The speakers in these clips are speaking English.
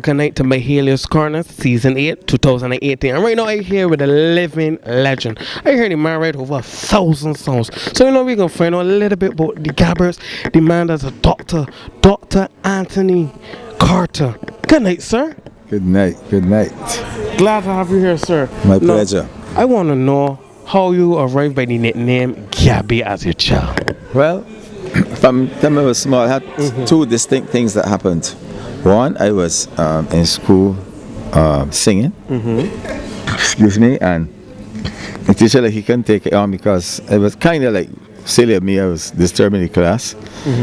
Connect to Mahalia's Corner, Season 8, 2018. And right now I'm here with a living legend. I heard the man write over 1,000 songs. So we're going to find out a little bit about the Gabbers. The man that's a doctor, Dr. Anthony Carter. Good night, sir. Good night, good night. Glad to have you here, sir. My pleasure. I want to know how you arrived by the nickname Gabby as your child. Well, from the time I was small, I had two distinct things that happened. One, I was in school singing, excuse me, and the teacher, like, he couldn't take it on because it was kind of like silly of me. I was disturbing the class.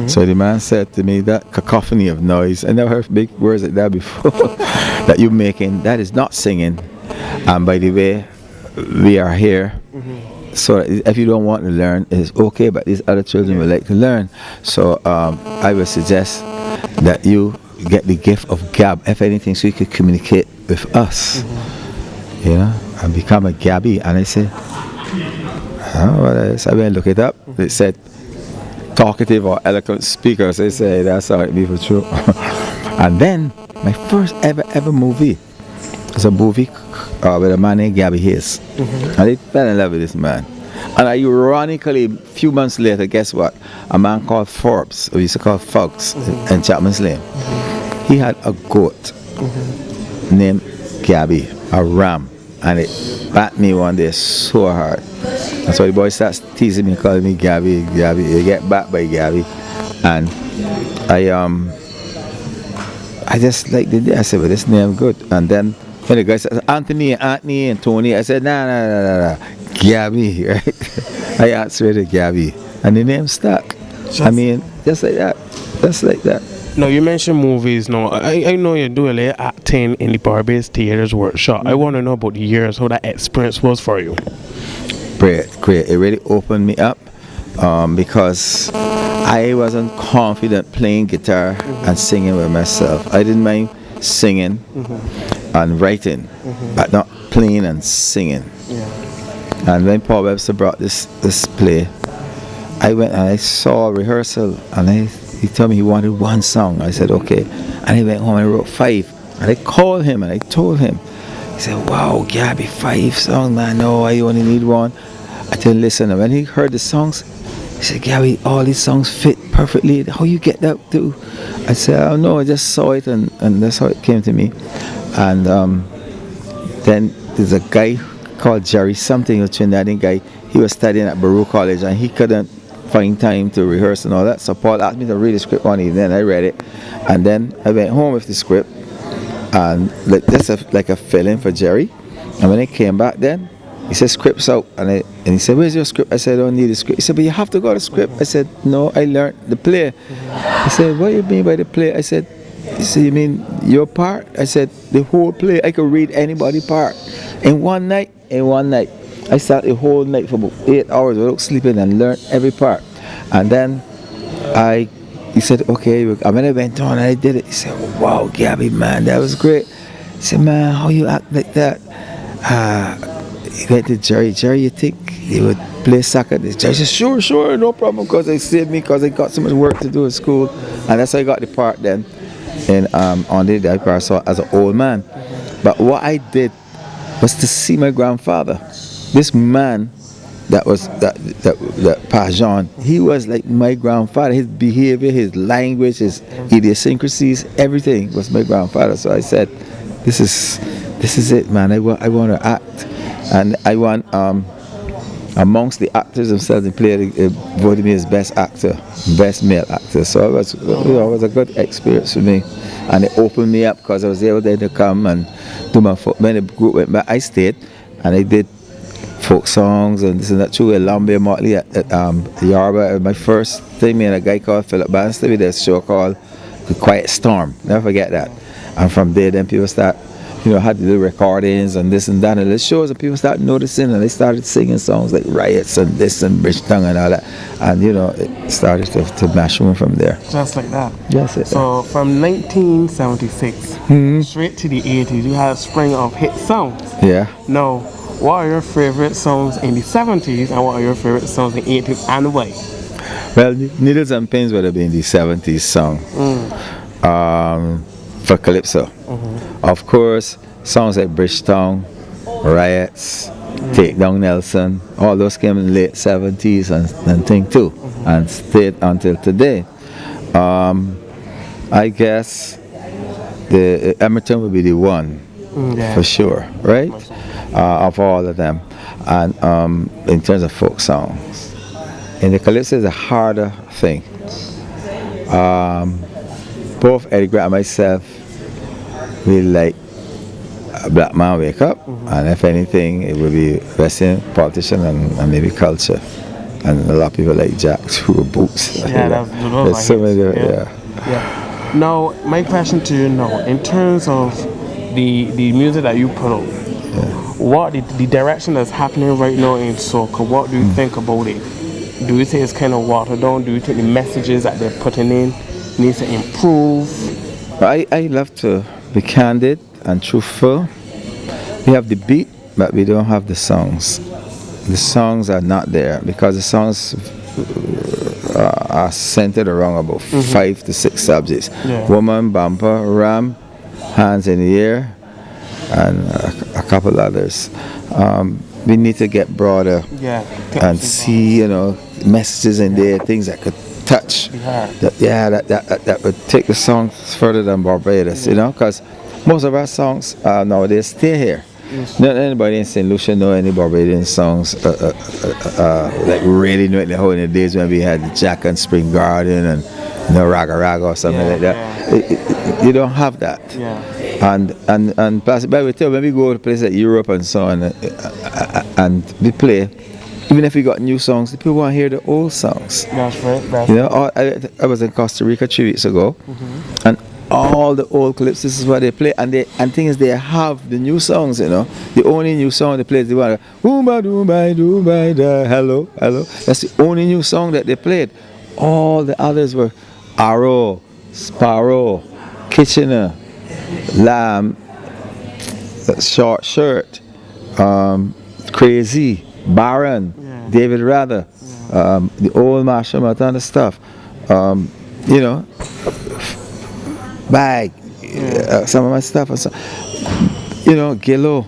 So the man said to me, that cacophony of noise, I never heard big words like that before, that you're making, that is not singing. And by the way, we are here. So if you don't want to learn, it's okay, but these other children would like to learn. So I would suggest that you get the gift of gab, if anything, so you could communicate with us, you know, and become a Gabby. And I said, oh, what is? I went and look it up. It said talkative or eloquent speaker. So I said, that's how it be for true. And then my first ever movie was a movie with a man named Gabby Hayes. And I fell in love with this man. And ironically, a few months later, guess what? A man called Forbes, who used to call Fox in Chapman's Lane, he had a goat named Gabby, a ram, and it bat me one day so hard. That's why the boy starts teasing me, calling me Gabby, Gabby. You get back by Gabby. And I just like the day. I said, well, this name good. And then when the guy said Anthony and Tony, I said, nah, Gabby, right? I answered it Gabby, and the name stuck. I mean, just like that, just like that. Now, you mentioned movies. Now, I know you do a little acting in the Barbados Theaters Workshop. I want to know about the years, how that experience was for you. Great. It really opened me up because I wasn't confident playing guitar and singing with myself. I didn't mind singing and writing, but not playing and singing. And when Paul Webster brought this play, I went and I saw a rehearsal, and he told me he wanted one song. I said, okay. And I went home and I wrote 5. And I called him and I told him. He said, wow, Gabby, 5 songs, man. No, I only need 1. I said, listen. And when he heard the songs, he said, Gabby, all these songs fit perfectly. How you get that too? I said, oh no, I just saw it, and that's how it came to me. And then there's a guy called Jerry something, a Trinidadian guy. He was studying at Baruch College, and he couldn't find time to rehearse and all that. So Paul asked me to read the script one evening. I read it, and then I went home with the script, and like a fill-in for Jerry. And when I came back, then he said, "Script's out," and he said, "Where's your script?" I said, "I don't need the script." He said, "But you have to go to script." I said, "No, I learned the play." He said, "What do you mean by the play?" I said, "He said, you mean your part?" I said, "The whole play. I could read anybody's part in one night." I sat a whole night for about 8 hours without sleeping and learned every part. And then he said, okay, and when I went on and I did it, he said, wow, Gabby, man, that was great. He said, man, how you act like that? He went to Jerry. Jerry, you think he would play soccer? Jerry said, sure, no problem, because they saved me because I got so much work to do at school. And that's how I got the part then in on the day I saw as an old man. But what I did was to see my grandfather. This man that passed on, he was like my grandfather. His behavior, his language, his idiosyncrasies, everything was my grandfather. So I said, this is it, man. I want to act, and I want amongst the actors themselves, they voted me as best actor, best male actor. So it was a good experience for me, and it opened me up because I was able to come and do my when the group went back. I stayed and I did folk songs and this and that too. Lambe Motley at Yarba. My first thing, me and a guy called Philip Bannister, we did a show called The Quiet Storm. Never forget that. And from there, then people start, had to do recordings and this and that and the shows, and people started noticing, and they started singing songs like Riots and this and Bridge Tongue and all that, and it started to mash on from there. Just like that. Yes. So from 1976 straight to the 80s, you had a string of hit songs. Yeah. Now, what are your favorite songs in the 70s, and what are your favorite songs in the 80s, and why? Well, Needles and Pins would have been the 70s song. for calypso. Of course, songs like Bridgetown, Riots, Take Down Nelson, all those came in the late 70s and thing too, and stayed until today. I guess the Emerton would be the one for sure, right? Of all of them, and in terms of folk songs, and the calypso is a harder thing. Both Eddie Grant and myself, we like A Black Man Wake Up, and if anything, it would be wrestling, politician, and maybe culture. And a lot of people like Jack True Boots. Yeah, there's so many. Yeah. Now, my question to you now, in terms of the music that you put out, what the direction that's happening right now in soca, what do you think about it? Do you think it's kind of watered down? Do you think the messages that they're putting in needs to improve? I love to be candid and truthful. We have the beat, but we don't have the songs. The songs are not there because the songs are centered around about 5 to 6 subjects. Woman, bumper, ram, hands in the air, and a couple others. We need to get broader and see, messages in there, things that could touch. That would take the songs further than Barbados, because most of our songs nowadays stay here. Not anybody in St. Lucia know any Barbadian songs like really know it in the days when we had Jack and Spring Garden and Raga Raga or something like that. You don't have that. And plus, by the way, when we go to places like Europe and so on, and we play, even if we got new songs, the people want to hear the old songs. That's right. I was in Costa Rica 3 weeks ago, and all the old clips, this is what they play, and thing is, they have the new songs. The only new song they play is the one, hello, hello. That's the only new song that they played. All the others were Arrow, Sparrow, Kitchener, Lamb, Short Shirt, Crazy, Baron, David Rather, the old Marshall Montana stuff, Bag, some of my stuff, and so, Gillo.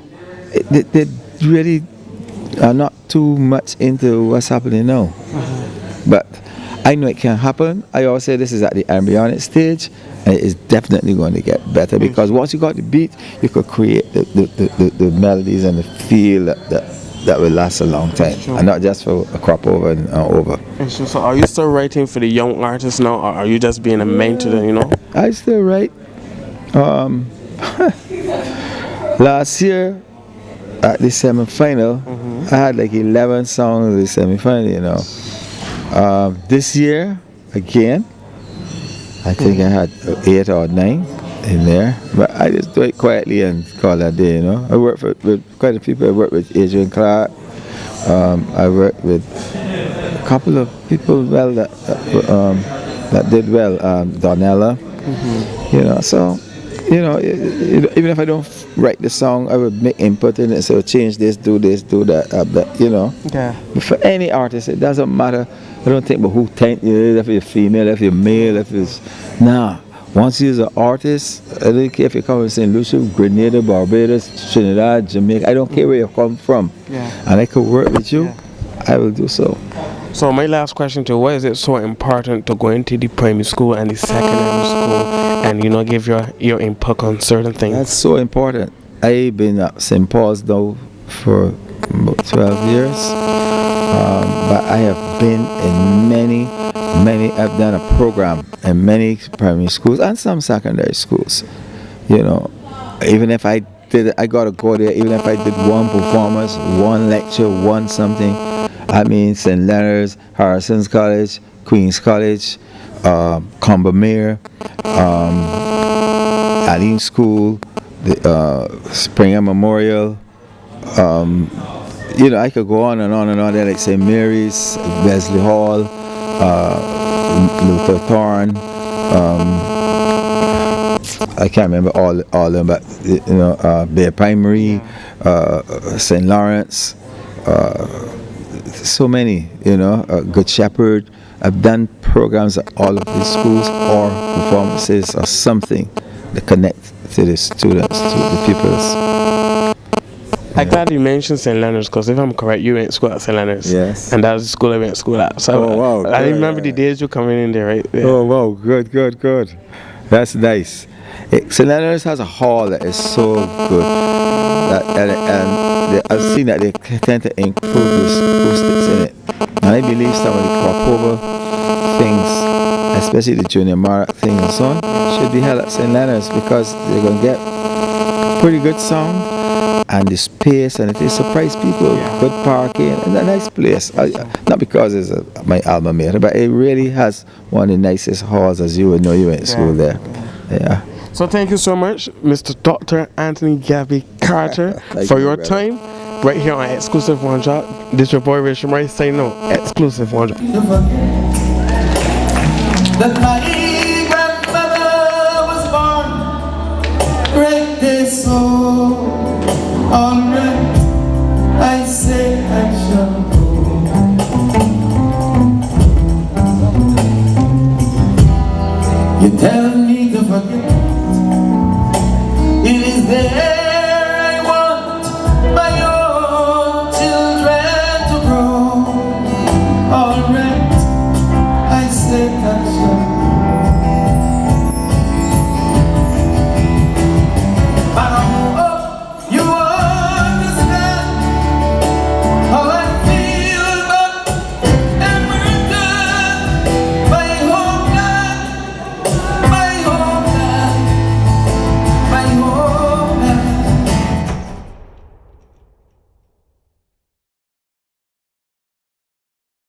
They really are not too much into what's happening now, but I know it can happen. I always say this is at the embryonic stage, and it is definitely going to get better because once you got the beat, you could create the melodies and the feel that will last a long time, and not just for a crop over and over. So are you still writing for the young artists now, or are you just being a mentor, I still write. Last year at the semi-final, I had like 11 songs in the semi-final, this year, again, I think I had 8 or 9 in there, but I just do it quietly and call that day, I work with quite a few people. I work with Adrian Clark. I work with a couple of people that did well. Donella, so even if I don't write the song, I would make input in it. So change this, do that, But for any artist, it doesn't matter. I don't think about who taint you is, if you're female, if you're male, if it's Once you're an artist, I don't care if you come from St. Lucia, Grenada, Barbados, Trinidad, Jamaica. I don't care where you come from, and I could work with you. I will do so. So my last question to you, why is it so important to go into the primary school and the secondary school and give your input on certain things? That's so important. I've been at St. Paul's now for about 12 years, but I have been in many. I've done a program in many primary schools and some secondary schools. Even if I gotta go there. Even if I did one performance, one lecture, one something. I mean, St. Leonard's, Harrison's College, Queen's College, Combermere, Aline School, the Springer Memorial. I could go on and on and on there, like St. Mary's, Wesley Hall, Luther Thorne. I can't remember all of them, but Bear Primary, St. Lawrence. So many, Good Shepherd. I've done programs at all of these schools or performances or something they connect to the students, to the pupils. I'm glad you mentioned St. Leonard's, because if I'm correct, you went to school at St. Leonard's. Yes. And that was the school I went to school at. So Oh, wow. I Good. remember the days you coming in there, right? Yeah. Oh wow, good. That's nice. St. Leonard's has a hall that is so good. I've seen that they tend to include these acoustics in it. And I believe some of the crossover things, especially the junior marathon thing and so on, should be held at St. Leonard's, because they're going to get pretty good sound and the space, and it is surprise people. Good parking, and a nice place. Not because it's my alma mater, but it really has one of the nicest halls, as you would know. You went to school there. Yeah. So thank you so much, Mr. Dr. Anthony Gabby Carter, for your time right here on Xclusive One Drop. This your boy Richard Murray saying no, Xclusive One Drop. That my grandmother was born, great day so. Alright, I say I shall go. You tell me to forget, it is there.